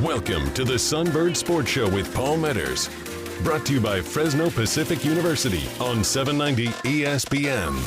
Welcome to the Sunbirds Sports Show with Paul Metters. Brought to you by Fresno Pacific University on 790 ESPN.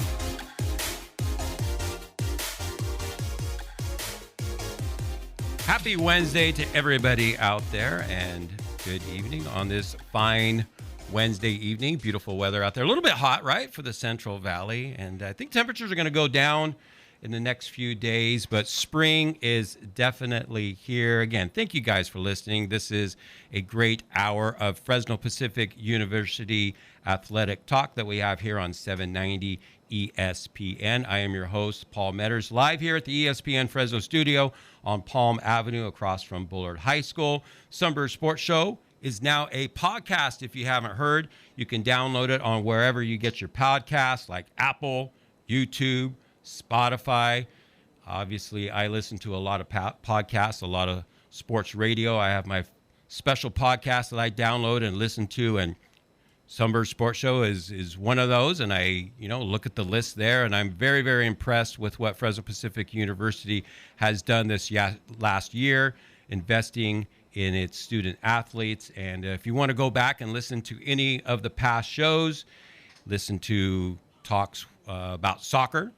Happy Wednesday to everybody out there, and good evening on this fine Wednesday evening. Beautiful weather out there. A little bit hot, right, for the Central Valley, and I think temperatures are going to go down in the next few days, but spring is definitely here. Again, thank you guys for listening. This is a great hour of Fresno Pacific University athletic talk that we have here on 790 ESPN. I am your host, Paul Metters, live here at the ESPN Fresno studio on Palm Avenue across from Bullard High School. Sunbirds Sports Show is now a podcast. If you haven't heard, you can download it on wherever you get your podcasts, like Apple, YouTube, Spotify. Obviously, I listen to a lot of podcasts, a lot of sports radio. I have my special podcast that I download and listen to, and Sunbirds Sports Show is one of those. And I, look at the list there, and I'm very, very impressed with what Fresno Pacific University has done this last year, investing in its student athletes. And if you want to go back and listen to any of the past shows, listen to talks about soccer,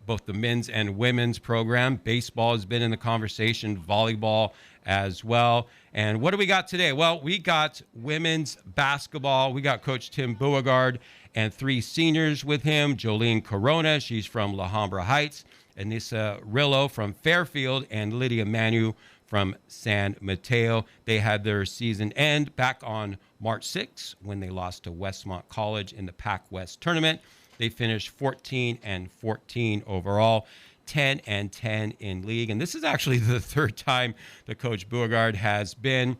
both the men's and women's program. Baseball has been in the conversation, volleyball as well. And what do we got today? Well, we got women's basketball. We got Coach Tim Beauregard and three seniors with him. Joleen Corona, she's from La Habra Heights. Anisa Rillo from Fairfield, and Lydia Manu from San Mateo. They had their season end back on March 6th when they lost to Westmont College in the Pac West tournament. They finished 14-14 overall, 10-10 in league. And this is actually the third time that Coach Beauregard has been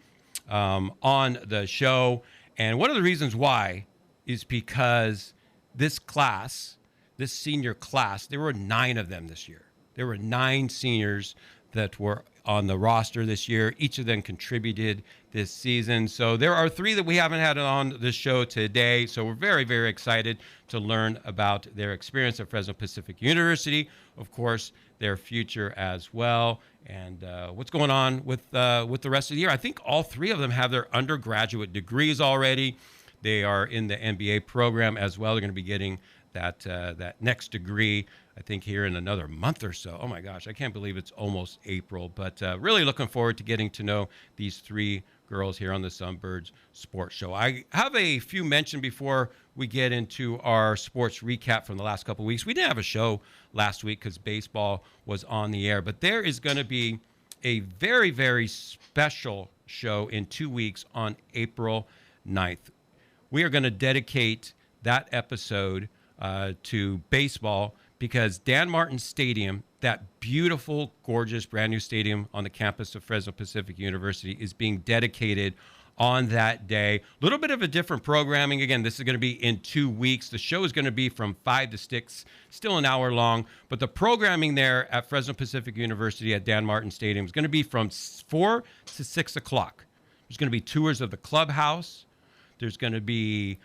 on the show. And one of the reasons why is because this class, this senior class, there were 9 of them this year. There were 9 seniors that were on the roster this year. Each of them contributed this season. So there are 3 that we haven't had on the show today. So we're very, very excited to learn about their experience at Fresno Pacific University, of course, their future as well, and what's going on with the rest of the year. I think all 3 of them have their undergraduate degrees already. They are in the MBA program as well. They're going to be getting that next degree, I think, here in another month or so. Oh my gosh, I can't believe it's almost April, but really looking forward to getting to know these 3 girls here on the Sunbirds Sports Show. I have a few mentioned before we get into our sports recap from the last couple of weeks. We didn't have a show last week because baseball was on the air, but there is going to be a very, very special show in 2 weeks on April 9th. We are going to dedicate that episode to baseball because Dan Martin Stadium, that beautiful, gorgeous, brand new stadium on the campus of Fresno Pacific University, is being dedicated on that day. A little bit of a different programming. Again, this is going to be in 2 weeks. The show is going to be from 5 to 6, still an hour long. But the programming there at Fresno Pacific University at Dan Martin Stadium is going to be from 4 to 6 o'clock. There's going to be tours of the clubhouse. There's going to be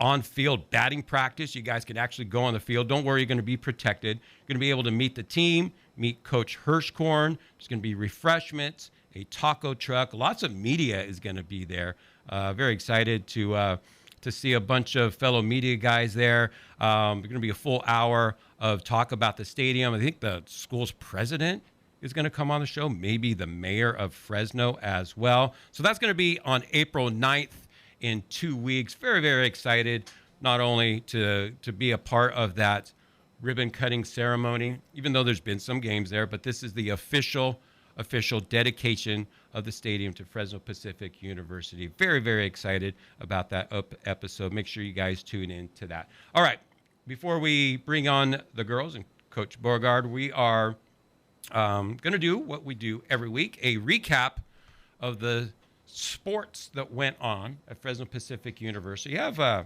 on-field batting practice. You guys can actually go on the field. Don't worry, you're going to be protected. You're going to be able to meet the team, meet Coach Hirschkorn. There's going to be refreshments, a taco truck. Lots of media is going to be there. Very excited to see a bunch of fellow media guys there. There's going to be a full hour of talk about the stadium. I think the school's president is going to come on the show, maybe the mayor of Fresno as well. So that's going to be on April 9th. In 2 weeks. Very, very excited not only to be a part of that ribbon cutting ceremony, even though there's been some games there, but this is the official dedication of the stadium to Fresno Pacific University. Very, very excited about that episode. Make sure you guys tune in to that. All right, before we bring on the girls and Coach Beauregard, we are going to do what we do every week, a recap of the sports that went on at Fresno Pacific University. I've got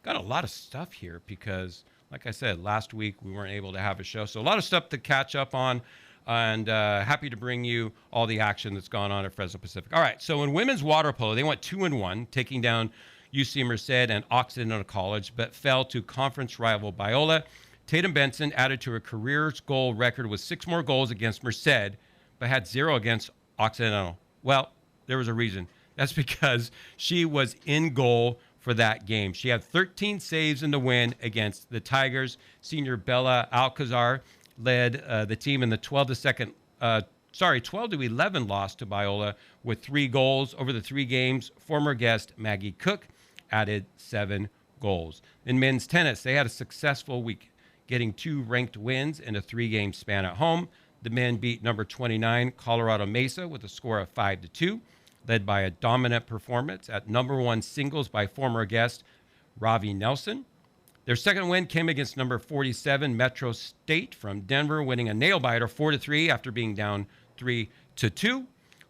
a lot of stuff here because, like I said, last week we weren't able to have a show. So a lot of stuff to catch up on, and happy to bring you all the action that's gone on at Fresno Pacific. All right, so in women's water polo, they went 2-1, taking down UC Merced and Occidental College, but fell to conference rival Biola. Tatum Benson added to her career's goal record with 6 more goals against Merced, but had 0 against Occidental. Well, there was a reason. That's because she was in goal for that game. She had 13 saves in the win against the Tigers. Senior Bella Alcazar led the team in the 12-11 loss to Biola with 3 goals over the 3 games. Former guest Maggie Cook added 7 goals. In men's tennis, they had a successful week, getting 2 ranked wins in a 3-game span at home. The men beat number 29 Colorado Mesa with a score of 5-2, led by a dominant performance at number 1 singles by former guest Ravi Nelson. Their second win came against number 47 Metro State from Denver, winning a nail-biter 4-3 after being down 3-2.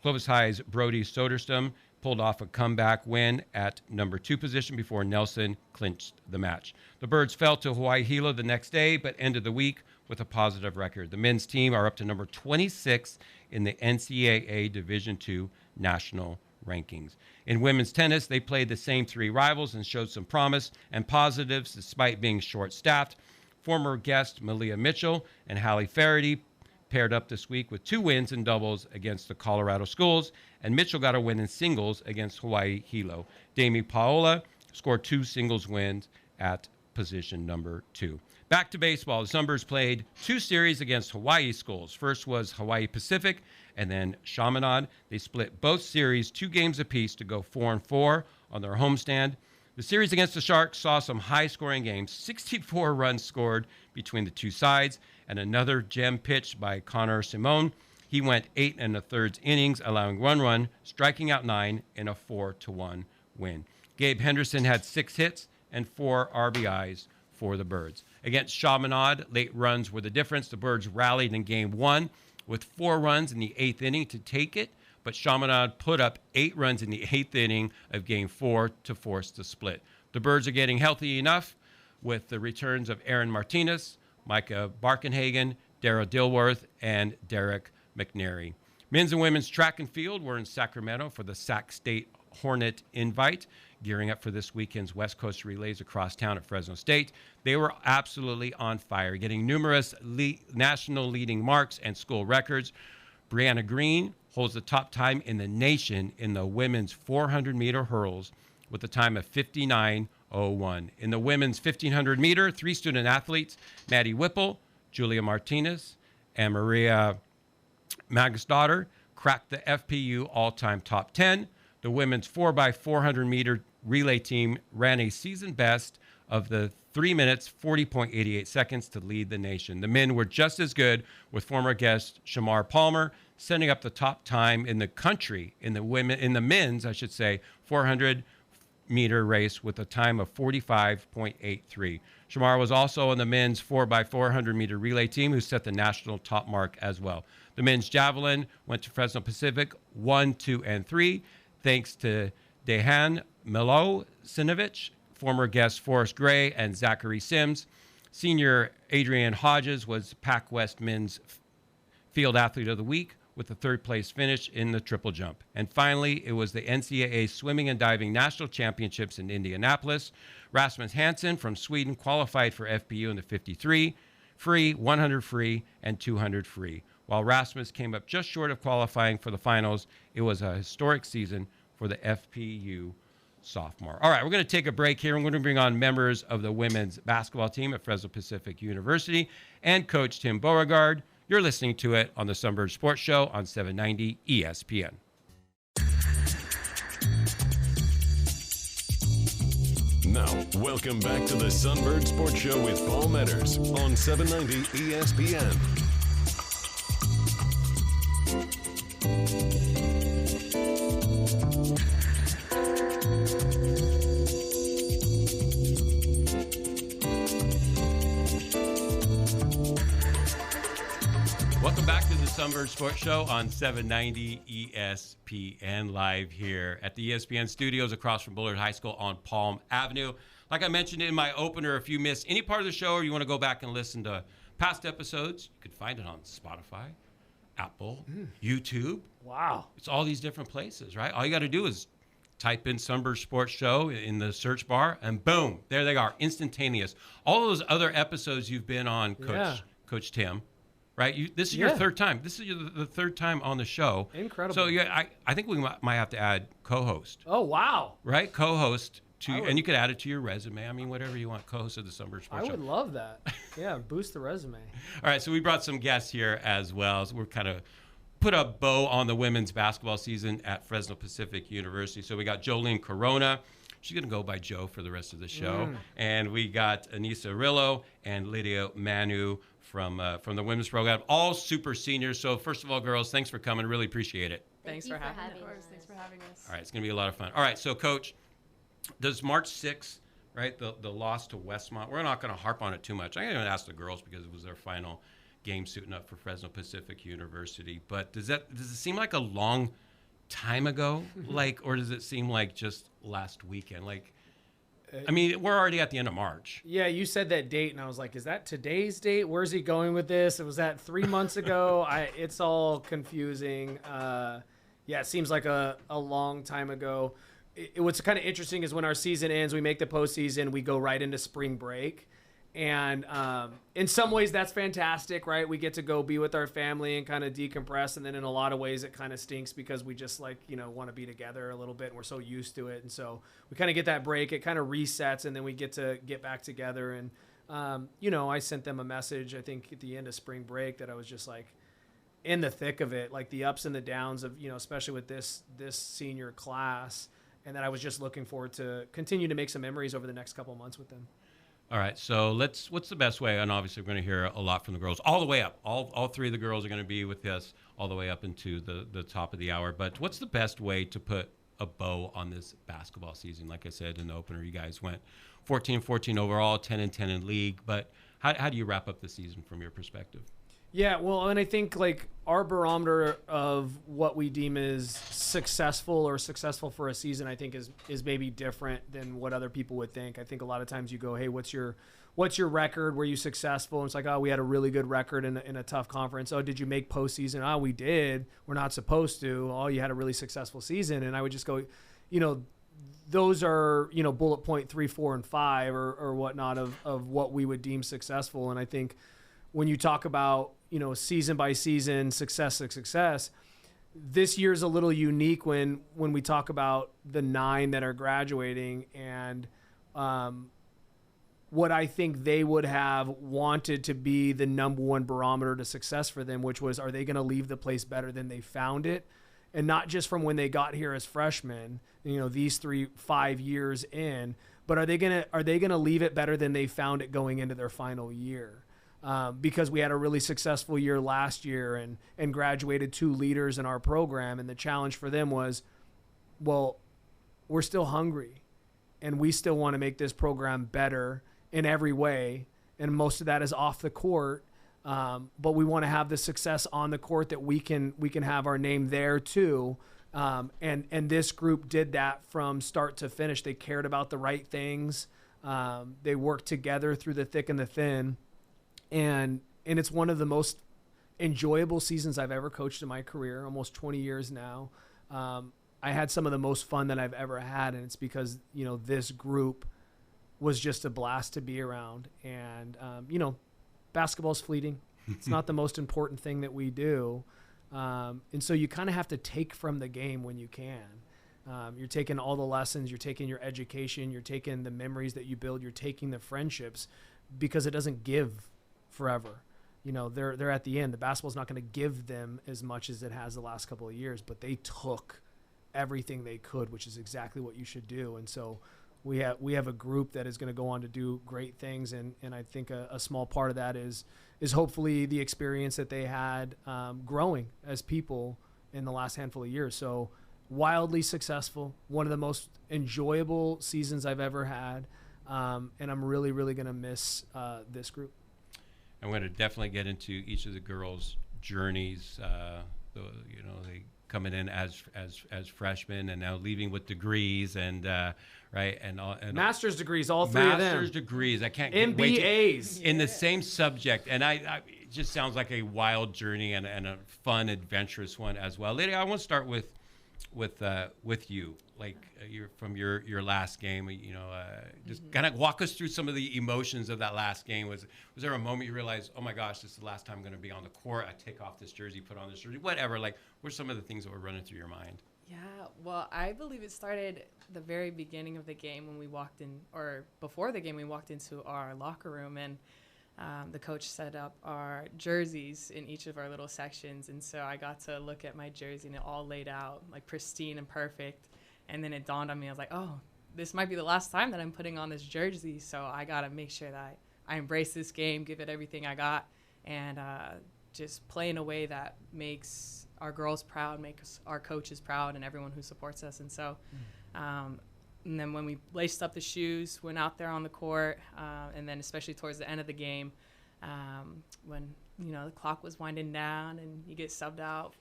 Clovis High's Brody Soderstrom pulled off a comeback win at number 2 position before Nelson clinched the match. The Birds fell to Hawaii Hilo the next day, but ended the week with a positive record. The men's team are up to number 26 in the NCAA Division II national rankings. In women's tennis, they played the same 3 rivals and showed some promise and positives despite being short-staffed. Former guest Malia Mitchell and Hallie Faraday paired up this week with 2 wins in doubles against the Colorado schools, and Mitchell got a win in singles against Hawaii Hilo. Dami Paola scored 2 singles wins at position number 2. Back to baseball. The Sunbirds played 2 series against Hawaii schools. First was Hawaii Pacific and then Chaminade. They split both series 2 games apiece to go 4-4 on their homestand. The series against the Sharks saw some high-scoring games, 64 runs scored between the 2 sides, and another gem pitch by Connor Simone. He went 8 1/3 innings, allowing 1 run, striking out 9 in a 4-1 win. Gabe Henderson had 6 hits and 4 RBIs for the Birds. Against Chaminade, late runs were the difference. The Birds rallied in Game 1 with 4 runs in the 8th inning to take it, but Chaminade put up 8 runs in the 8th inning of Game 4 to force the split. The Birds are getting healthy enough with the returns of Aaron Martinez, Micah Barkenhagen, Darrell Dilworth, and Derek McNary. Men's and women's track and field were in Sacramento for the Sac State Hornet Invite, gearing up for this weekend's West Coast relays across town at Fresno State. They were absolutely on fire, getting numerous national leading marks and school records. Brianna Green holds the top time in the nation in the women's 400-meter hurls with a time of 59:01. In the women's 1,500-meter, 3 student athletes, Maddie Whipple, Julia Martinez, and Maria Magsdaughter, cracked the FPU all-time top 10. The women's 4x400-meter relay team ran a season best of the 3 minutes, 40.88 seconds to lead the nation. The men were just as good, with former guest Shamar Palmer setting up the top time in the country in the men's 400-meter race with a time of 45.83. Shamar was also on the men's 4x400-meter relay team, who set the national top mark as well. The men's javelin went to Fresno Pacific 1, 2, and 3, thanks to Dejan Milosinovic, former guests Forrest Gray and Zachary Sims. Senior Adrian Hodges was PacWest Men's Field Athlete of the Week with the 3rd-place finish in the triple jump. And finally, it was the NCAA Swimming and Diving National Championships in Indianapolis. Rasmus Hansen from Sweden qualified for FPU in the 53 free, 100 free, and 200 free. While Rasmus came up just short of qualifying for the finals, it was a historic season for the FPU sophomore. All right, we're going to take a break here. I'm going to bring on members of the women's basketball team at Fresno Pacific University and Coach Tim Beauregard. You're listening to it on the Sunbirds Sports Show on 790 ESPN. Now, welcome back to the Sunbirds Sports Show with Paul Metters on 790 ESPN. Welcome back to the Sunbirds Sports Show on 790 ESPN, live here at the ESPN Studios across from Bullard High School on Palm Avenue. Like I mentioned in my opener, if you missed any part of the show or you want to go back and listen to past episodes, you can find it on Spotify, Apple, YouTube. Wow. It's all these different places, right? All you got to do is type in Sunbirds Sports Show in the search bar, and boom, there they are, instantaneous. All those other episodes you've been on, Coach Tim, right? This is your third time. This is the third time on the show. Incredible. So I think we might have to add co-host. Oh, wow. Right? Co-host. And you could add it to your resume. I mean, whatever you want. Co-host of the Sunbirds Sports Show. I would love that. Yeah, boost the resume. All right, so we brought some guests here as well. So we're kind of put a bow on the women's basketball season at Fresno Pacific University. So we got Joleen Corona. She's going to go by Joe for the rest of the show. And we got Anisa Rillo and Lydia Manu from the women's program, all super seniors. So first of all, girls, thanks for coming. Really appreciate it. Thanks for having us. Of course, thanks for having us. All right, it's going to be a lot of fun. All right, so Coach, does March 6th, right, the loss to Westmont, we're not going to harp on it too much. I'm going to ask the girls because it was their final game suiting up for Fresno Pacific University. But does it seem like a long time ago, or does it seem like just last weekend? I mean, we're already at the end of March. Yeah, you said that date, and I was like, is that today's date? Where's he going with this? Was that 3 months ago? It's all confusing. It seems like a long time ago. What's kind of interesting is when our season ends, we make the postseason, we go right into spring break. And in some ways, that's fantastic, right? We get to go be with our family and kind of decompress. And then in a lot of ways, it kind of stinks because we just want to be together a little bit. And we're so used to it. And so we kind of get that break. It kind of resets, and then we get to get back together. And, I sent them a message, I think, at the end of spring break that I was just like in the thick of it, like the ups and the downs of, especially with this senior class. And that I was just looking forward to continue to make some memories over the next couple of months with them. All right, so what's the best way? And obviously, we're going to hear a lot from the girls all the way up. All three of the girls are going to be with us all the way up into the top of the hour. But what's the best way to put a bow on this basketball season? Like I said in the opener, you guys went 14-14 overall, 10-10 in league. But how do you wrap up the season from your perspective? Yeah, well, and I think our barometer of what we deem as successful for a season, I think is maybe different than what other people would think. I think a lot of times you go, hey, what's your record? Were you successful? And it's like, oh, we had a really good record in a tough conference. Oh, did you make postseason? Oh, we did. We're not supposed to. Oh, you had a really successful season. And I would just go, those are, bullet point 3, 4, and 5 or whatnot of what we would deem successful. And I think when you talk about, season by season, success, this year's a little unique when we talk about the 9 that are graduating and what I think they would have wanted to be the number one barometer to success for them, which was, are they going to leave the place better than they found it? And not just from when they got here as freshmen, these 5 years in, but are they going to leave it better than they found it going into their final year? Because we had a really successful year last year and graduated 2 leaders in our program. And the challenge for them was, well, we're still hungry and we still want to make this program better in every way. And most of that is off the court. But we want to have the success on the court that we can have our name there too. And this group did that from start to finish. They cared about the right things. They worked together through the thick and the thin. And it's one of the most enjoyable seasons I've ever coached in my career, almost 20 years now. I had some of the most fun that I've ever had, and it's because, this group was just a blast to be around. And, basketball's fleeting. It's not the most important thing that we do. And so you kind of have to take from the game when you can. You're taking all the lessons, you're taking your education, you're taking the memories that you build, you're taking the friendships, because it doesn't give forever. They're at the end. The basketball's not going to give them as much as it has the last couple of years, but they took everything they could, which is exactly what you should do. And so we have a group that is going to go on to do great things, and I think a small part of that is hopefully the experience that they had growing as people in the last handful of years. So wildly successful, one of the most enjoyable seasons I've ever had, and I'm really, really going to miss this group. I'm going to definitely get into each of the girls' journeys. They coming in as freshmen and now leaving with degrees and right and master's degrees, all three of them. Master's degrees. I can't MBAs in the same subject, and I it just sounds like a wild journey and a fun, adventurous one as well. Lydia, I want to start with with you, like from your last game, just kind of walk us through some of the emotions of that last game. Was there a moment you realized, oh my gosh, this is the last time I'm going to be on the court? I take off this jersey, put on this jersey, whatever. Like, what are some of the things that were running through your mind? Yeah, well, I believe it started the very beginning of the game when we walked in, or before the game, we walked into our locker room, and the coach set up our jerseys in each of our little sections. And so I got to look at my jersey, and it all laid out like pristine and perfect. And then it dawned on me, I was like, oh, this might be the last time that I'm putting on this jersey. So I got to make sure that I embrace this game, give it everything I got, and just play in a way that makes our girls proud, makes our coaches proud, and everyone who supports us. And so, and then when we laced up the shoes, went out there on the court, and then especially towards the end of the game, when the clock was winding down and you get subbed out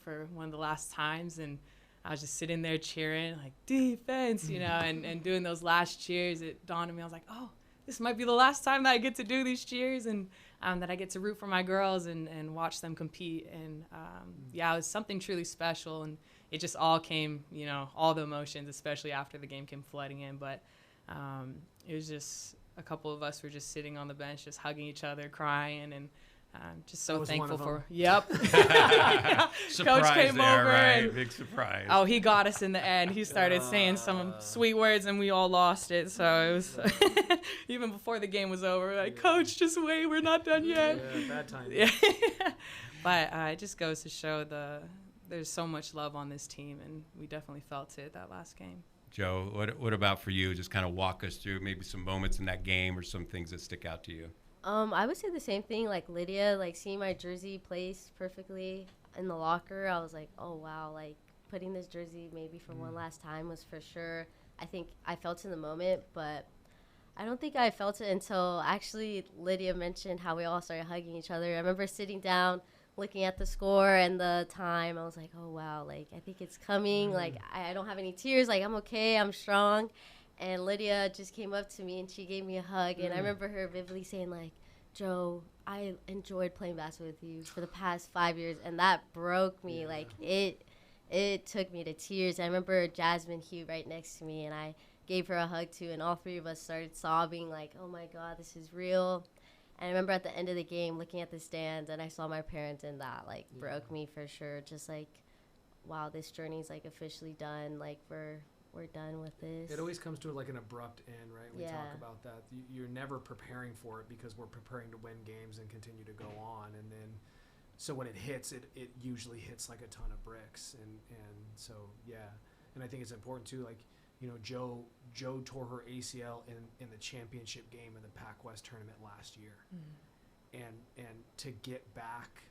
for one of the last times, and I was just sitting there cheering like defense, and doing those last cheers. It dawned on me, I was like, oh, this might be the last time that I get to do these cheers, and that I get to root for my girls and watch them compete. And it was something truly special, and it just all came, all the emotions, especially after the game came flooding in. But it was just a couple of us were just sitting on the bench, just hugging each other, crying, and just so thankful for. Yep. Surprise Coach came there, over, right? and Big surprise. Oh, he got us in the end. He started saying some sweet words, and we all lost it. So it was even before the game was over, like, Coach, just wait, we're not done yet. Yeah, bad time. Yeah. But it just goes to show there's so much love on this team, and we definitely felt it that last game. Joe, what about for you? Just kind of walk us through maybe some moments in that game or some things that stick out to you. I would say the same thing, like Lydia, like seeing my jersey placed perfectly in the locker. I was like, oh, wow, like putting this jersey maybe for one last time was for sure. I think I felt it in the moment, but I don't think I felt it until actually Lydia mentioned how we all started hugging each other. I remember sitting down, looking at the score and the time. I was like, oh, wow, like I think it's coming. Like I don't have any tears. Like I'm okay. I'm strong. And Lydia just came up to me and she gave me a hug. And I remember her vividly saying, like, Joe, I enjoyed playing basketball with you for the past 5 years. And that broke me. Like, it took me to tears. I remember Jasmine Hugh right next to me, and I gave her a hug, too. And all three of us started sobbing, like, oh, my God, this is real. And I remember at the end of the game looking at the stands, and I saw my parents, and that, like, broke me for sure. Just, like, wow, this journey's, like, officially done. Like, we're done with this. It always comes to like an abrupt end, right? We talk about that. You're never preparing for it because we're preparing to win games and continue to go on. And then, so when it hits, it usually hits like a ton of bricks. And so, yeah. And I think it's important too, like, Joe tore her ACL in the championship game of the Pac West tournament last year. And to get back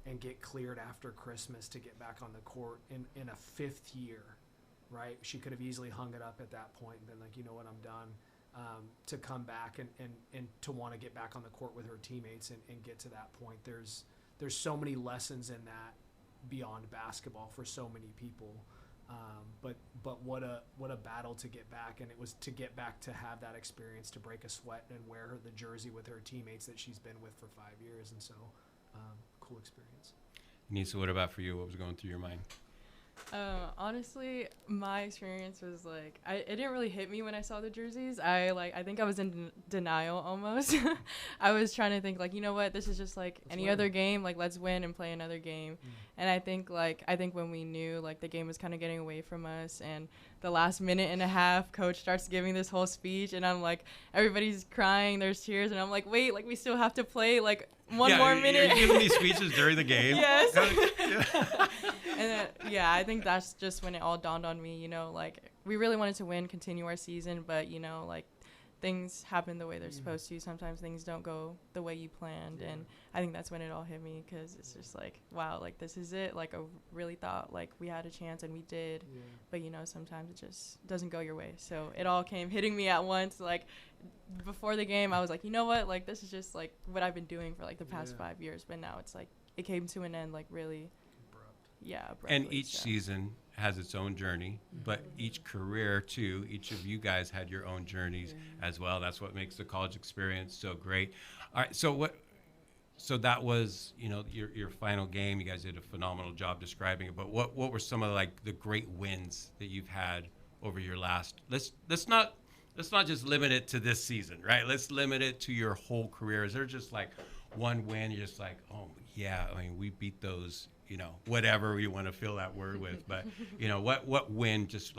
and get cleared after Christmas to get back on the court in a fifth year, right? She could have easily hung it up at that point and been like, you know what, I'm done. To come back and to want to get back on the court with her teammates and get to that point. There's so many lessons in that beyond basketball for so many people. But what a battle to get back, and it was to get back to have that experience, to break a sweat and wear the jersey with her teammates that she's been with for 5 years. And so cool experience. Anisa, what about for you? What was going through your mind? Honestly, my experience was like, it didn't really hit me when I saw the jerseys. I think I was in denial almost. I was trying to think like, you know what, this is just like any other game. Like, let's win and play another game. And I think when we knew like the game was kind of getting away from us, and the last minute and a half, coach starts giving this whole speech, and I'm like, everybody's crying, there's tears, and I'm like, wait, like we still have to play like one more minute. You're giving these speeches during the game. Yes. And then, I think that's just when it all dawned on me, like we really wanted to win, continue our season, but like things happen the way they're supposed to. Sometimes things don't go the way you planned. And I think that's when it all hit me, because it's just like, wow, like this is it. Like I really thought like we had a chance, and we did, but sometimes it just doesn't go your way. So it all came hitting me at once. Like before the game, I was like, you know what, like this is just like what I've been doing for like the past 5 years, but now it's like it came to an end like really abruptly. And each season has its own journey, but each career too, each of you guys had your own journeys as well. That's what makes the college experience so great. All right, so So that was, your final game. You guys did a phenomenal job describing it. But what were some of the great wins that you've had over your last? Let's not just limit it to this season, right? Let's limit it to your whole career. Is there just one win you're just oh yeah, I mean, we beat those, whatever you want to fill that word with, but what win just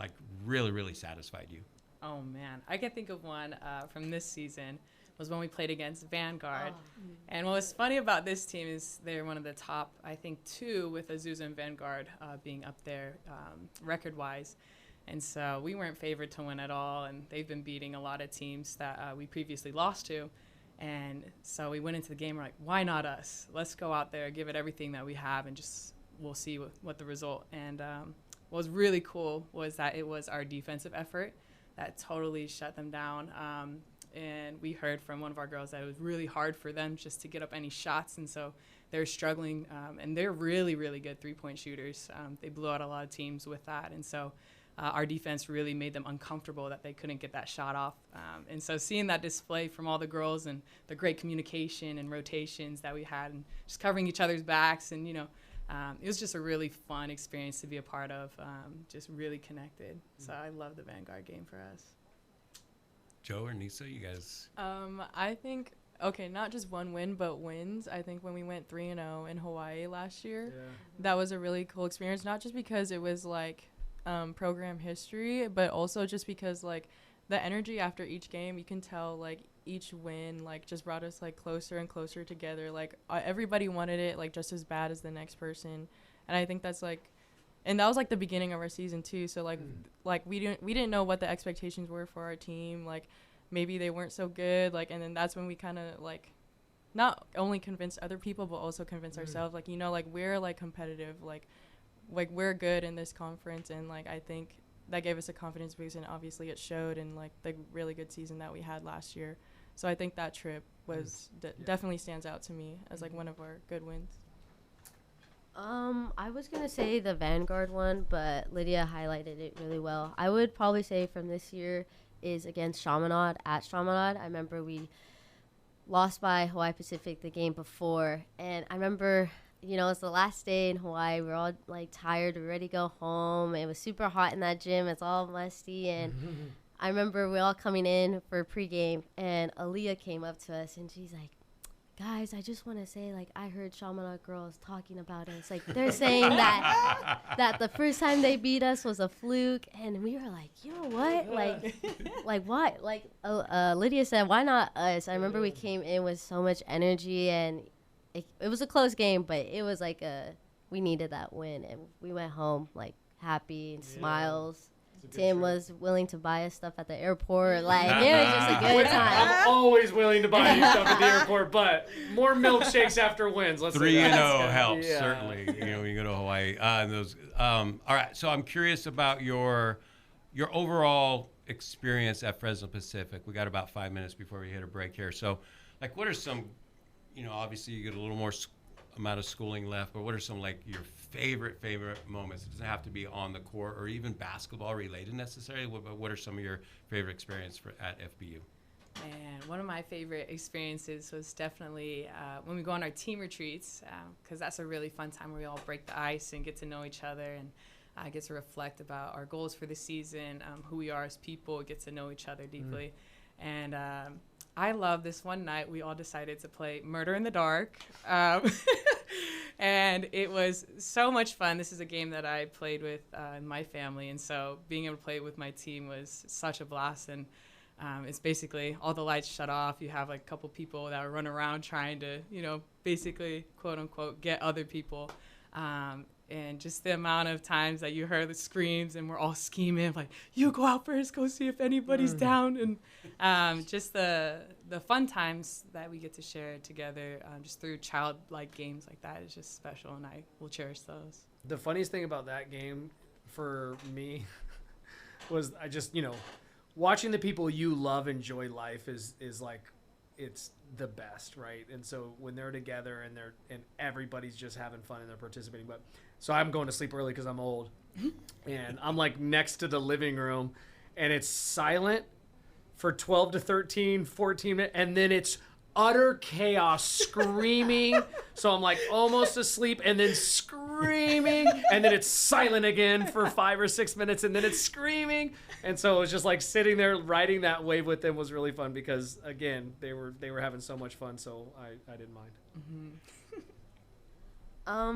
really, really satisfied you? Oh man, I can think of one from this season. Was when we played against Vanguard. Oh. And what was funny about this team is they're one of the top, I think, 2 with Azusa and Vanguard being up there record-wise. And so we weren't favored to win at all, and they've been beating a lot of teams that we previously lost to. And so we went into the game, we're like, why not us? Let's go out there, give it everything that we have, and just we'll see what the result. And what was really cool was that it was our defensive effort that totally shut them down. And we heard from one of our girls that it was really hard for them just to get up any shots. And so they're struggling. And they're really, really good three-point shooters. They blew out a lot of teams with that. And so our defense really made them uncomfortable that they couldn't get that shot off. And so seeing that display from all the girls and the great communication and rotations that we had and just covering each other's backs and, it was just a really fun experience to be a part of, just really connected. So I love the Vanguard game for us. Joe or Anisa, you guys? I think, not just one win, but wins. I think when we went 3-0 in Hawaii last year, that was a really cool experience, not just because it was program history, but also just because the energy after each game, you can tell each win just brought us closer and closer together. Everybody wanted it just as bad as the next person. And I think that's and that was the beginning of our season too. So we didn't know what the expectations were for our team. Maybe they weren't so good. And then that's when we kind of not only convinced other people, but also convinced ourselves. We're competitive. We're good in this conference. And I think that gave us a confidence boost. And obviously it showed in the really good season that we had last year. So I think that trip was definitely stands out to me as one of our good wins. I was going to say the Vanguard one, but Lydia highlighted it really well. I would probably say from this year is against Chaminade at Chaminade. I remember we lost by Hawaii Pacific the game before, and I remember, it's the last day in Hawaii. We were all tired. We were ready to go home. It was super hot in that gym. It's all musty, and I remember we all coming in for pregame, and Aaliyah came up to us, and she's like, guys, I just want to say, I heard Chaminade girls talking about us. They're saying that the first time they beat us was a fluke. And we were like, you know what? What? Lydia said, why not us? I remember we came in with so much energy, and it was a close game, but it was we needed that win. And we went home, happy and smiles. Tim was willing to buy us stuff at the airport. It was just a good time. I'm always willing to buy you stuff at the airport, but more milkshakes after wins. Let's 3-0 helps, certainly. When you go to Hawaii. All right, so I'm curious about your overall experience at Fresno Pacific. We got about 5 minutes before we hit a break here. So, what are some, obviously you get a little more amount of schooling left, but what are some your favorite moments? It doesn't have to be on the court or even basketball related necessarily, but what are some of your favorite experiences at FPU? And one of my favorite experiences was definitely when we go on our team retreats, because that's a really fun time where we all break the ice and get to know each other and get to reflect about our goals for the season, who we are as people, get to know each other deeply. And I love this one night we all decided to play Murder in the Dark. And it was so much fun. This is a game that I played with my family. And so being able to play it with my team was such a blast. And it's basically all the lights shut off. You have a couple people that run around trying to, basically, quote unquote, get other people. And just the amount of times that you heard the screams and we're all scheming, you go out first, go see if anybody's down. And just the fun times that we get to share together just through childlike games like that is just special, and I will cherish those. The funniest thing about that game for me was I just, watching the people you love enjoy life is it's the best, right? And so when they're together and everybody's just having fun and they're participating. But so I'm going to sleep early because I'm old, and I'm next to the living room, and it's silent for 12 to 13, 14 minutes, and then it's utter chaos, screaming. So I'm like almost asleep and then screaming, and then it's silent again for 5 or 6 minutes, and then it's screaming. And so it was just like sitting there riding that wave with them was really fun because again they were having so much fun. So I didn't mind.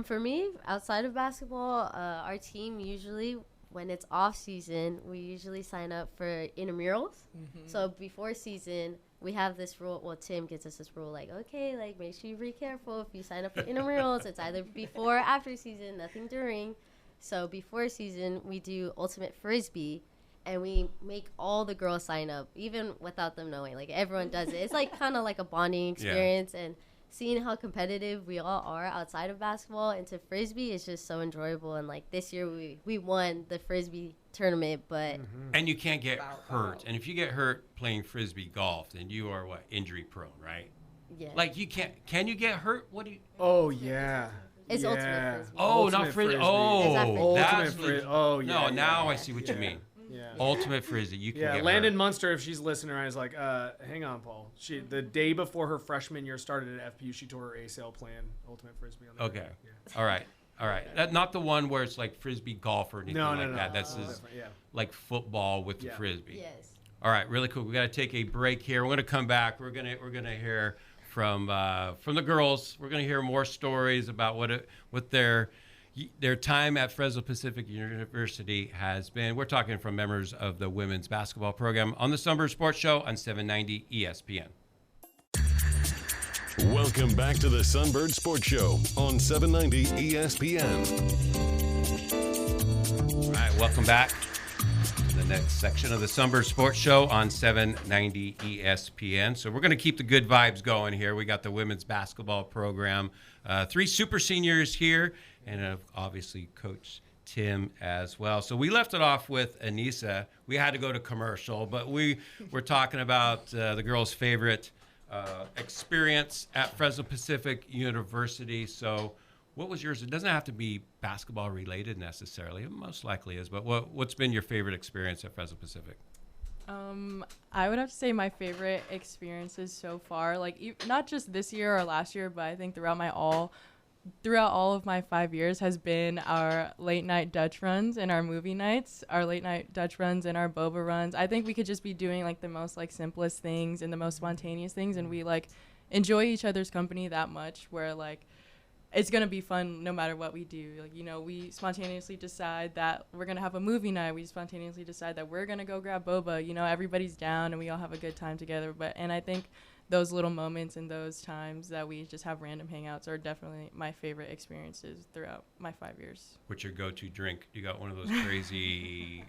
For me, outside of basketball, our team usually, when it's off season, we usually sign up for intramurals. So before season, we have this rule. Well, Tim gives us this rule, like, okay, like make sure you be careful if you sign up for intramurals. It's either before or after season, nothing during. So before season, we do ultimate frisbee, and we make all the girls sign up, even without them knowing. Like everyone does it. It's like kind of like a bonding experience, and seeing how competitive we all are outside of basketball into frisbee is just so enjoyable. And like this year we won the frisbee tournament, but And you can't get hurt. And if you get hurt playing frisbee golf, then you are injury prone, right? yeah, Like you can you get hurt? What do you? Oh yeah. it's yeah. ultimate frisbee. Oh, Ultimate not frisbee. frisbee. Is that Oh, frisbee? that's Ultimate frisbee. Oh, yeah, No, yeah. now I see what you mean. Yeah. Ultimate frisbee. You can Yeah, get Landon hurt. Munster, if she's listening, I was like, hang on, Paul. The day before her freshman year started at FPU, she tore her ACL playing ultimate frisbee. On the Okay. ground. Yeah. All right. All right. That, not the one where it's like frisbee golf or anything No, like no. that. That's Oh, just different, yeah. like football with the Yeah. frisbee. Yes. All right, really cool. We got to take a break here. We're going to come back. We're gonna hear from the girls. We're going to hear more stories about what their time at Fresno Pacific University has been. We're talking from members of the women's basketball program on the Sunbirds Sports Show on 790 ESPN. Welcome back to the Sunbirds Sports Show on 790 ESPN. All right, welcome back to the next section of the Sunbirds Sports Show on 790 ESPN. So we're going to keep the good vibes going here. We got the women's basketball program, 3 super seniors here, and obviously Coach Tim as well. So we left it off with Anisa. We had to go to commercial, but we were talking about the girls' favorite experience at Fresno Pacific University. So what was yours? It doesn't have to be basketball related necessarily. It most likely is, but what's been your favorite experience at Fresno Pacific? I would have to say my favorite experiences so far, like not just this year or last year, but I think throughout all of my 5 years has been our late night Dutch runs and our movie nights, our late night Dutch runs and our boba runs. I think we could just be doing like the most like simplest things and the most spontaneous things, and we like enjoy each other's company that much where like it's going to be fun no matter what we do. Like, you know, we spontaneously decide that we're going to have a movie night. We spontaneously decide that we're going to go grab boba. You know, everybody's down and we all have a good time together. And I think those little moments and those times that we just have random hangouts are definitely my favorite experiences throughout my 5 years. What's your go-to drink? You got one of those crazy,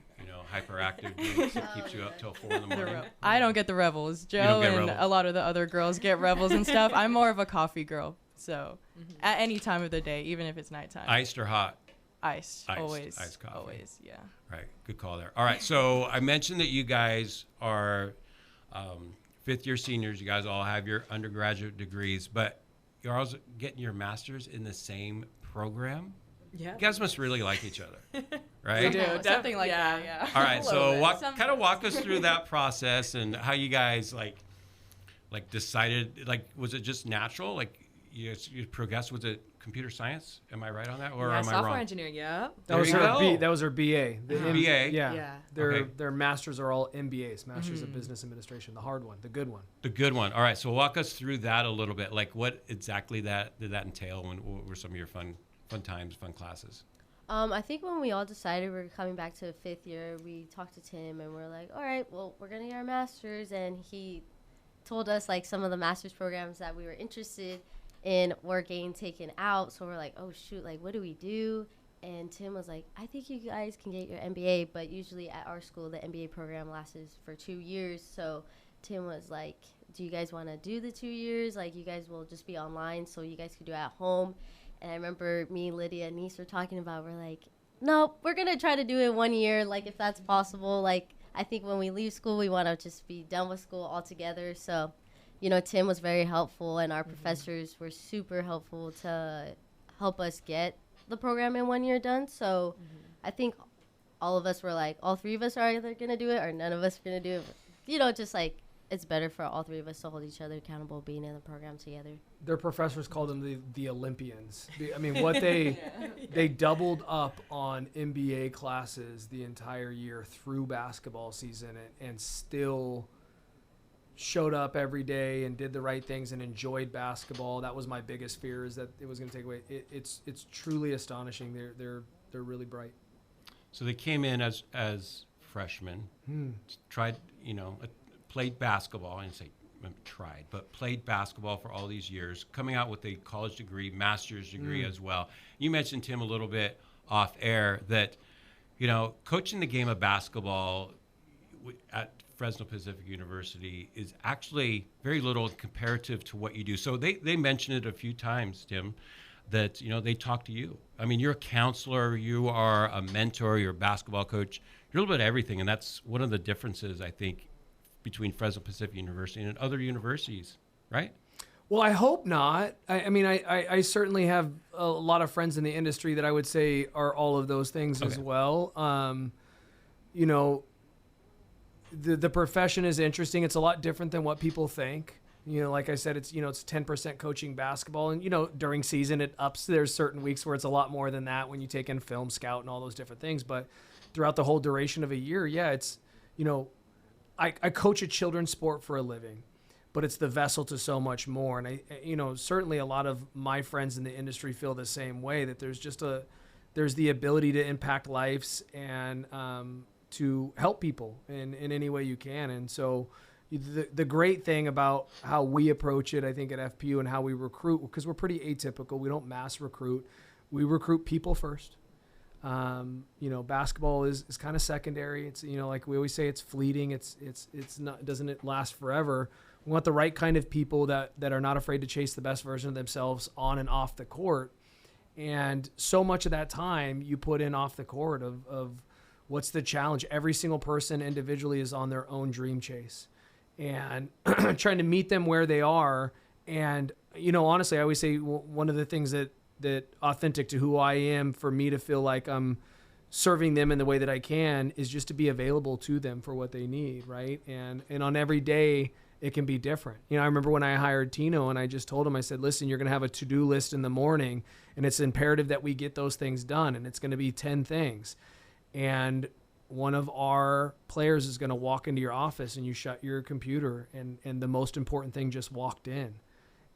hyperactive drinks that keeps you up till 4 in the morning? I don't get the Rebels. don't Joe get and Rebels. a lot of the other girls get Rebels and stuff. I'm more of a coffee girl. So at any time of the day, even if it's nighttime. Iced or hot? Iced. Always. Iced coffee. Always, yeah. Right, good call there. All right, so I mentioned that you guys are fifth-year seniors. You guys all have your undergraduate degrees, but you're also getting your master's in the same program? Yeah. You guys must really like each other, right? We do. Something like that, yeah. All right, so bit. walk us through that process and how you guys like decided. Like, was it just natural? Like, you progressed. Was it computer science? Am I right on that, or am I software wrong? engineering, yeah. That was There you her go. That was her BA. BA? Yeah. Yeah. Their masters are all MBAs, Masters of Business Administration, the hard one, the good one. The good one. All right, so walk us through that a little bit. Like, what exactly did that entail? What were some of your fun times, fun classes? I think when we all decided we were coming back to 5th year, we talked to Tim and we're like, all right, well, we're going to get our master's. And he told us like some of the master's programs that we were interested in were getting taken out. So we're like, oh, shoot, like, what do we do? And Tim was like, I think you guys can get your MBA. But usually at our school, the MBA program lasts for 2 years. So Tim was like, do you guys want to do the 2 years? Like, you guys will just be online so you guys could do it at home. And I remember me, Lydia, and Anisa were talking about, we're like, no, we're going to try to do it 1 year, like, if that's possible. Like, I think when we leave school, we want to just be done with school altogether. So, Tim was very helpful, and our professors were super helpful to help us get the program in 1 year done. So I think all of us were like, all 3 of us are either going to do it or none of us are going to do it. Just like it's better for all three of us to hold each other accountable being in the program together. Their professors called them the Olympians. I mean, what they they doubled up on MBA classes the entire year through basketball season, and still showed up every day and did the right things and enjoyed basketball. That was my biggest fear, is that it was going to take away. It's truly astonishing. They're really bright. So they came in as freshmen, tried, played basketball. I didn't say tried, but played basketball for all these years, coming out with a college degree, master's degree as well. You mentioned, Tim, a little bit off air that, coaching the game of basketball at Fresno Pacific University is actually very little comparative to what you do. So they mentioned it a few times, Tim, that, they talk to you. I mean, you're a counselor, you are a mentor, you're a basketball coach, you're a little bit of everything. And that's one of the differences, I think, between Fresno Pacific University and other universities, right? Well, I hope not. I certainly have a lot of friends in the industry that I would say are all of those things as well. The profession is interesting. It's a lot different than what people think. Like I said, it's 10% coaching basketball, and during season it ups. There's certain weeks where it's a lot more than that when you take in film scout and all those different things. But throughout the whole duration of a year, it's I coach a children's sport for a living, but it's the vessel to so much more. And I certainly a lot of my friends in the industry feel the same way, that there's the ability to impact lives and to help people in any way you can. And so the great thing about how we approach it, I think, at FPU and how we recruit, because we're pretty atypical. We don't mass recruit. We recruit people first. Basketball is kind of secondary. It's, like we always say, it's fleeting. It's not, doesn't it last forever? We want the right kind of people that are not afraid to chase the best version of themselves on and off the court. And so much of that time you put in off the court of what's the challenge. Every single person individually is on their own dream chase, and trying to meet them where they are. And, honestly, I always say one of the things that authentic to who I am, for me to feel like I'm serving them in the way that I can, is just to be available to them for what they need. Right. And on every day it can be different. I remember when I hired Tino, and I just told him, I said, listen, you're going to have a to-do list in the morning, and it's imperative that we get those things done. And it's going to be 10 things. And one of our players is going to walk into your office, and you shut your computer, and the most important thing just walked in.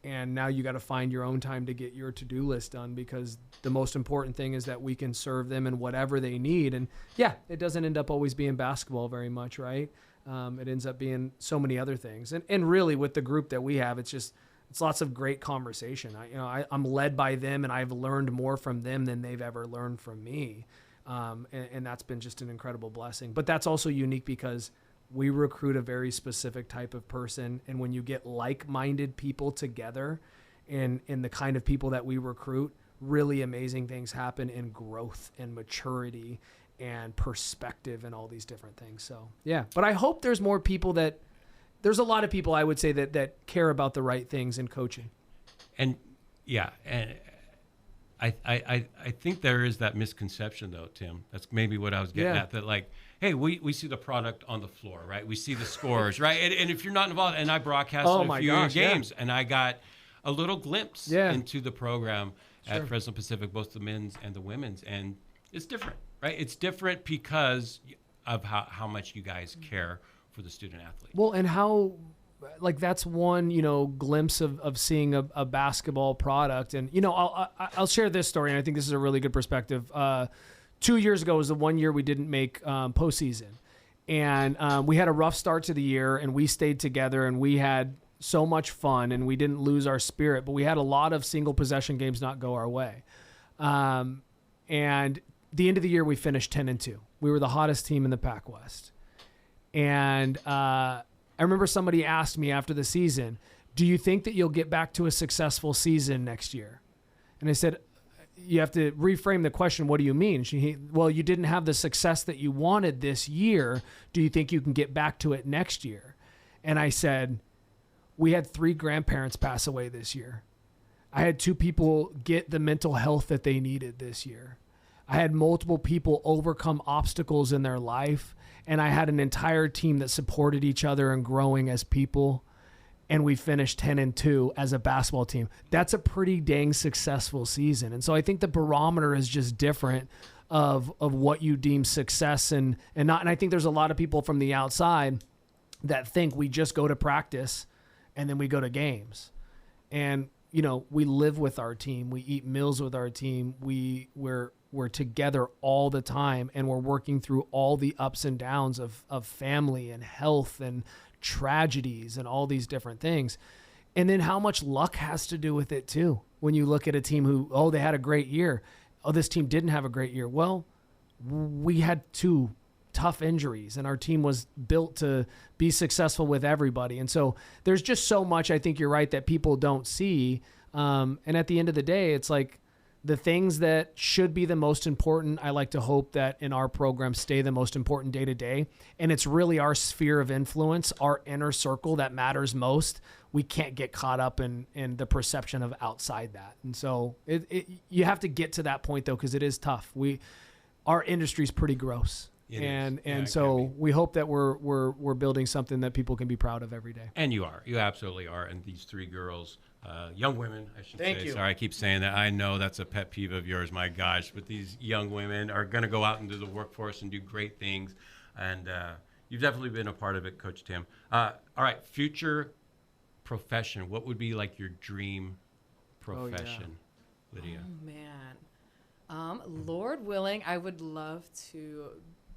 And now you got to find your own time to get your to-do list done, because the most important thing is that we can serve them in whatever they need. And it doesn't end up always being basketball very much, right? It ends up being so many other things. And really, with the group that we have, it's lots of great conversation. I'm led by them, and I've learned more from them than they've ever learned from me. And that's been just an incredible blessing. But that's also unique because we recruit a very specific type of person. And when you get like-minded people together and the kind of people that we recruit, really amazing things happen in growth and maturity and perspective and all these different things. So, but I hope there's more people there's a lot of people, I would say, that care about the right things in coaching. And I think there is that misconception, though, Tim. That's maybe what I was getting at. That, like, hey, we see the product on the floor, right? We see the scores, right? And if you're not involved, and I broadcasted a few games, and I got a little glimpse into the program at Fresno Pacific, both the men's and the women's, and it's different, right? It's different because of how much you guys care for the student athlete. Well, and how, like, that's one, glimpse of seeing a basketball product. And, I'll share this story, and I think this is a really good perspective. 2 years ago was the 1 year we didn't make postseason. And we had a rough start to the year, and we stayed together, and we had so much fun, and we didn't lose our spirit, but we had a lot of single possession games not go our way. And the end of the year, we finished 10-2. We were the hottest team in the Pac West. And I remember somebody asked me after the season, do you think that you'll get back to a successful season next year? And I said, you have to reframe the question. What do you mean? Well, you didn't have the success that you wanted this year. Do you think you can get back to it next year? And I said, we had 3 grandparents pass away this year. I had 2 people get the mental health that they needed this year. I had multiple people overcome obstacles in their life, and I had an entire team that supported each other and growing as people. And we finished 10-2 as a basketball team. That's a pretty dang successful season. And so I think the barometer is just different of what you deem success and not. And I think there's a lot of people from the outside that think we just go to practice and then we go to games. And, you know, we live with our team. We eat meals with our team. We're together all the time, and we're working through all the ups and downs of family and health and tragedies and all these different things. And then how much luck has to do with it too. When you look at a team who, they had a great year. Oh, this team didn't have a great year. Well, we had 2 tough injuries, and our team was built to be successful with everybody. And so there's just so much, I think you're right, that people don't see. And at the end of the day, it's like the things that should be the most important, I like to hope that in our program stay the most important day to day. And it's really our sphere of influence, our inner circle that matters most. We can't get caught up in the perception of outside that. And so you have to get to that point though, because it is tough. Our industry is pretty gross. So we hope that we're building something that people can be proud of every day. And you absolutely are. And these 3 girls, young women, I should say. Thank you. Sorry, I keep saying that. I know that's a pet peeve of yours, my gosh. But these young women are going to go out into the workforce and do great things. And you've definitely been a part of it, Coach Tim. All right, future profession. What would be like your dream profession, Lydia? Oh, man. Lord willing, I would love to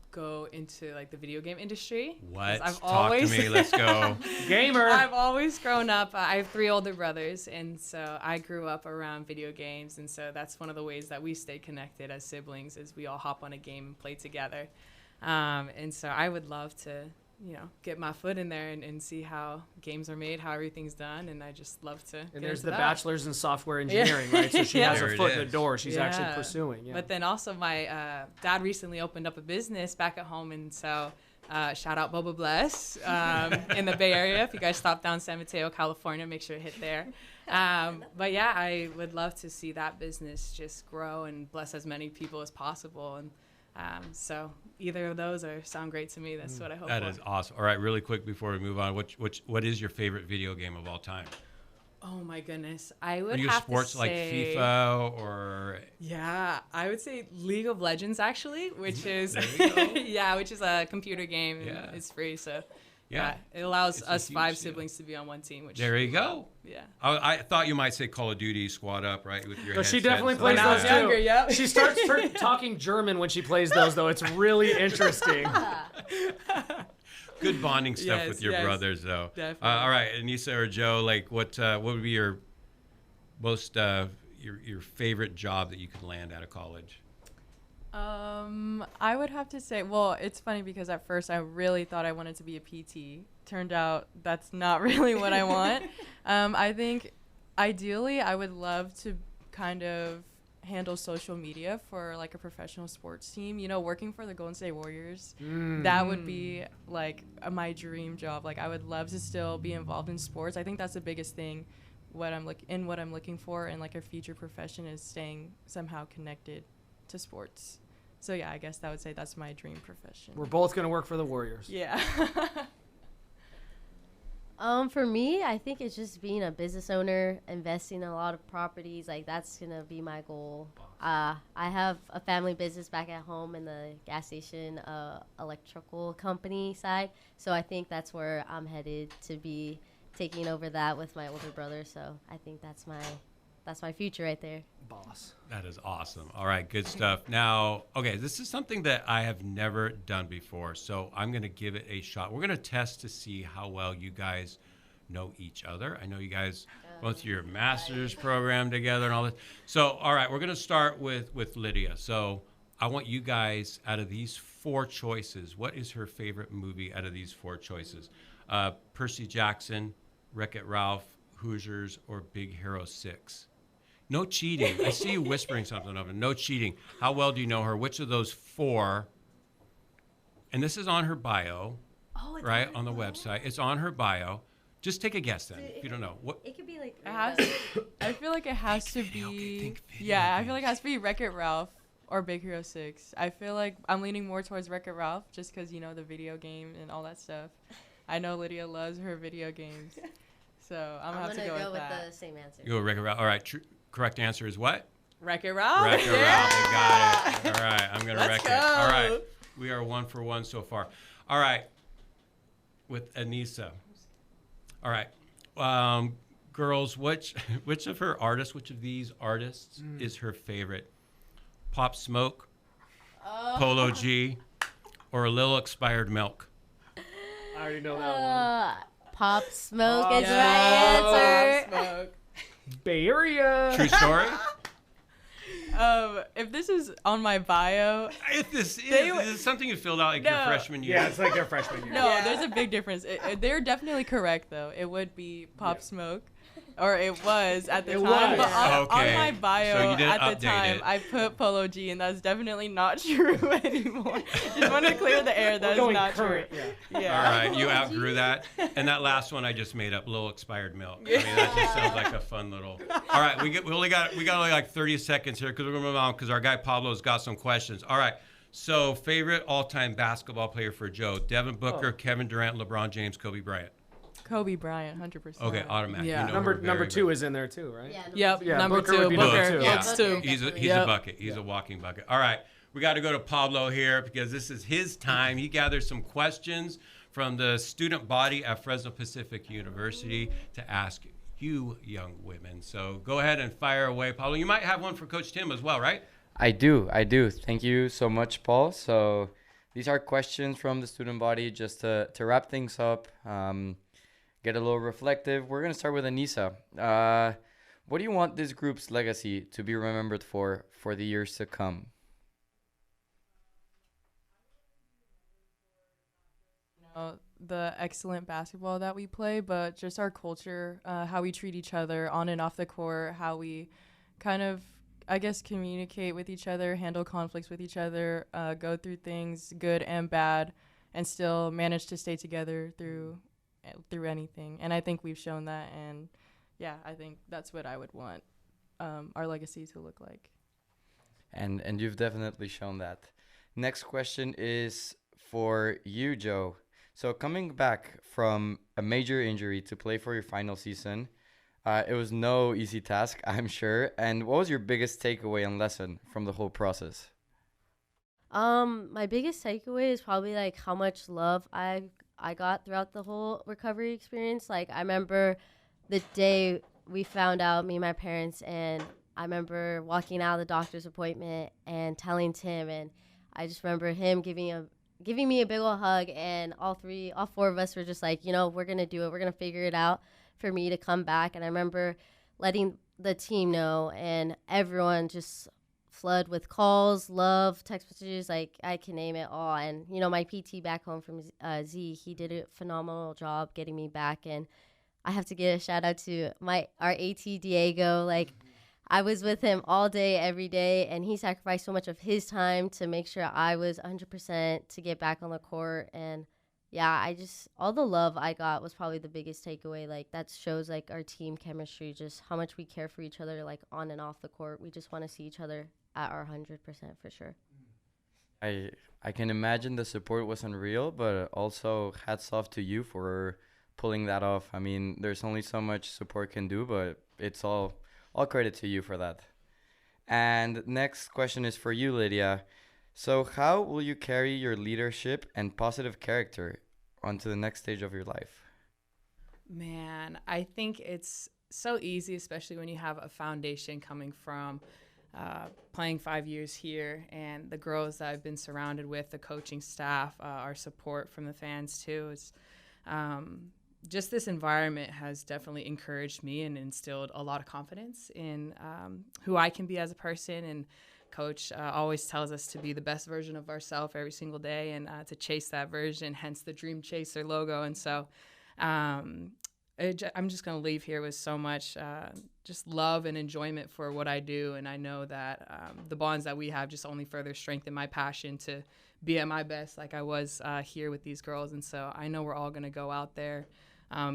go into like the video game industry. What? Talk to me. Let's go. Gamer. I've always grown up. I have 3 older brothers, and so I grew up around video games, and so that's one of the ways that we stay connected as siblings is we all hop on a game and play together. And so I would love to, get my foot in there and see how games are made, how everything's done, and I just love to. And there's the bachelor's in software engineering, right? So she has There her it foot in the is. door. She's actually pursuing. Yeah. But then also my dad recently opened up a business back at home, and so shout out Boba Bless in the Bay Area. If you guys stop down San Mateo, California, make sure to hit there. But yeah, I would love to see that business just grow and bless as many people as possible. And so either of those sound great to me. That's what I hope for. That is awesome. All right, really quick before we move on, what is your favorite video game of all time? Oh my goodness, I would Are you have sports to like say, FIFA or? Yeah, I would say League of Legends actually, which is which is a computer game. And it's free, so it allows us 5 siblings to be on one team. Which there you go. Yeah. I thought you might say Call of Duty, Squad Up, right? With your So she headset definitely and plays stuff those like too. that. Younger, yep. She starts talking German when she plays those, though. It's really interesting. Good bonding stuff Yes, with your yes, brothers, though. definitely. All right, Anisa or Joe, like what would be your most your favorite job that you could land out of college? I would have to say, well, it's funny because at first I really thought I wanted to be a PT. Turned out that's not really what I want. I think ideally I would love to kind of handle social media for like a professional sports team, working for the Golden State Warriors. That would be like my dream job. Like I would love to still be involved in sports. I think that's the biggest thing what I'm looking for in like a future profession is staying somehow connected to sports. So yeah, I guess I would say that's my dream profession. We're both going to work for the Warriors. Yeah. For me, I think it's just being a business owner, investing in a lot of properties. Like that's gonna be my goal. I have a family business back at home in the gas station, electrical company side. So I think that's where I'm headed to be taking over that with my older brother. So I think that's my future right there. Boss. That is awesome. All right, good stuff. Now, okay, this is something that I have never done before, so I'm going to give it a shot. We're going to test to see how well you guys know each other. I know you guys both your master's program together and all this. So, all right, we're going to start with Lydia. So I want you guys, out of these 4 choices, what is her favorite movie out of these 4 choices? Percy Jackson, Wreck-It Ralph, Hoosiers, or Big Hero 6? No cheating. I see you whispering something over. No cheating. How well do you know her? Which of those 4? And this is on her bio, right, on the website. It's on her bio. Just take a guess then, if you don't know. What? It could be like. I feel like it has to be. Think video Yeah, I games. feel like it has to be Wreck-It Ralph. or Big Hero 6. I feel like I'm leaning more towards Wreck-It Ralph just because, you know, the video game and all that stuff. I know Lydia loves her video games. So I'm going to have to go with that. The same answer. You go Wreck-It Ralph. All right. Correct answer is what? Wreck-It Ralph. Wreck-It Ralph. I got it. All right. I'm going to wreck go. it. All right. We are 1 for 1 so far. All right. With Anisa. All right. Girls, which of these artists is her favorite? Pop Smoke, Polo G, or a little expired milk? I already know that one. Pop Smoke is my answer. Pop Smoke. Bay Area. True story? If this is on my bio, If this is something you filled out like your No. freshman year. Yeah, it's like their freshman year. no, there's a big difference. They're definitely correct, though. It would be Pop Smoke. Or it was at the It time. was. But on Okay. my So bio you didn't at the update time, it. I put Polo G, and that's definitely not true anymore. Just wanted to clear the air. That's Going not current, true. yeah. Yeah. All right, you outgrew that. And that last one I just made up, little expired milk. I mean, that just sounds like a fun little. All right, we got only like 30 seconds here because we're going to move on because our guy Pablo's got some questions. All right, so favorite all-time basketball player for Joe: Devin Booker, Kevin Durant, LeBron James, Kobe Bryant. Kobe Bryant, 100%. Okay, automatic. Yeah. You know her Number very two well. is in there too, right? Yep, Yeah, number Booker two. would be Booker. number two. Yeah. It's two. He's a Yep. bucket. He's a walking bucket. All right, we got to go to Pablo here because this is his time. He gathered some questions from the student body at Fresno Pacific University to ask you young women. So go ahead and fire away, Pablo. You might have one for Coach Tim as well, right? I do. Thank you so much, Paul. So these are questions from the student body just to wrap things up, get a little reflective. We're going to start with Anisa. What do you want this group's legacy to be remembered for the years to come? The excellent basketball that we play, but just our culture, how we treat each other on and off the court, how we kind of, I guess, communicate with each other, handle conflicts with each other, go through things good and bad, and still manage to stay together through anything. And I think we've shown that, and yeah, I think that's what I would want our legacy to look like. And you've definitely shown that. Next question is for you, Joe. So coming back from a major injury to play for your final season, it was no easy task, I'm sure. And what was your biggest takeaway and lesson from the whole process? My biggest takeaway is probably like how much love I got throughout the whole recovery experience. Like I remember the day we found out, me and my parents, and I remember walking out of the doctor's appointment and telling Tim, and I just remember him giving me a big old hug, and all four of us were just like, you know, we're gonna do it. We're gonna figure it out for me to come back. And I remember letting the team know, and everyone just flood with calls, love, text messages, like I can name it all. And you know, my PT back home from Z, he did a phenomenal job getting me back, and I have to give a shout out to our AT Diego. Like I was with him all day, every day, and he sacrificed so much of his time to make sure I was 100% to get back on the court. And yeah, all the love I got was probably the biggest takeaway. Like that shows like our team chemistry, just how much we care for each other, like on and off the court. We just want to see each other at our 100% for sure. I can imagine the support was unreal, but also hats off to you for pulling that off. I mean, there's only so much support can do, but it's all credit to you for that. And next question is for you, Lydia. So how will you carry your leadership and positive character onto the next stage of your life? Man, I think it's so easy, especially when you have a foundation coming from playing 5 years here, and the girls that I've been surrounded with, the coaching staff, our support from the fans too. It's just this environment has definitely encouraged me and instilled a lot of confidence in who I can be as a person. And Coach always tells us to be the best version of ourselves every single day, and to chase that version, hence the Dream Chaser logo. And so I'm just going to leave here with so much just love and enjoyment for what I do. And I know that the bonds that we have just only further strengthen my passion to be at my best like I was here with these girls. And so I know we're all going to go out there,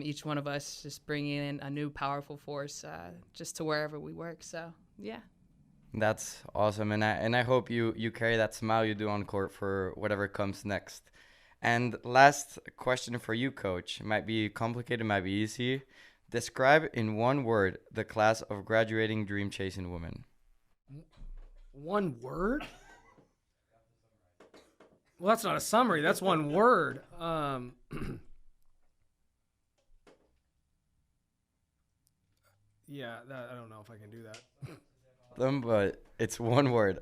each one of us just bringing in a new powerful force just to wherever we work. So, yeah. That's awesome, and I hope you carry that smile you do on court for whatever comes next. And last question for you, Coach. It might be complicated, might be easy. Describe in one word the class of graduating dream chasing women. One word? Well, that's not a summary. That's one word. Yeah, I don't know if I can do that. But it's one word.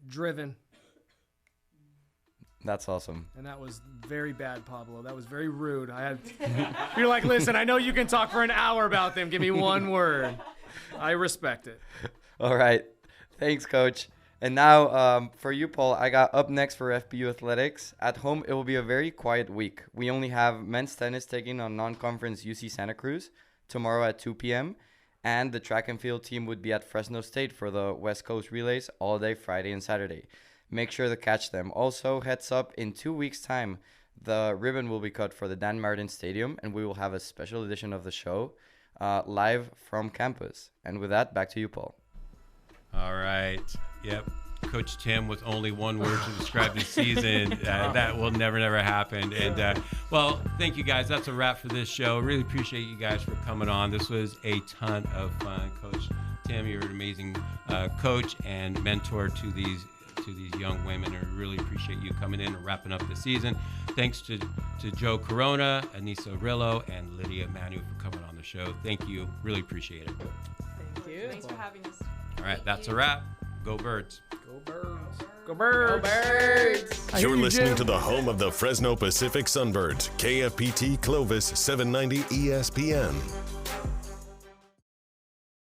Driven. That's awesome. And that was very bad, Pablo. That was very rude. You're like, listen, I know you can talk for an hour about them. Give me one word. I respect it. All right. Thanks, Coach. And now for you, Paul, I got up next for FPU Athletics. At home, it will be a very quiet week. We only have men's tennis taking on non-conference UC Santa Cruz tomorrow at 2 p.m. And the track and field team would be at Fresno State for the West Coast Relays all day Friday and Saturday. Make sure to catch them. Also, heads up, in 2 weeks' time, the ribbon will be cut for the Dan Martin Stadium, and we will have a special edition of the show live from campus. And with that, back to you, Paul. All right. Yep. Coach Tim with only one word to describe the season. That will never happen. And, well, thank you guys. That's a wrap for this show. Really appreciate you guys for coming on. This was a ton of fun. Coach Tim, you're an amazing coach and mentor to these young women. I really appreciate you coming in and wrapping up the season. Thanks to Joe Corona, Anisa Rillo, and Lydia Manu for coming on the show. Thank you. Really appreciate it. Thank you. Thanks for having us. All right, that's a wrap. Go Birds. Go Birds. Go Birds. Go Birds. You're listening to the home of the Fresno Pacific Sunbirds, KFPT Clovis 790 ESPN.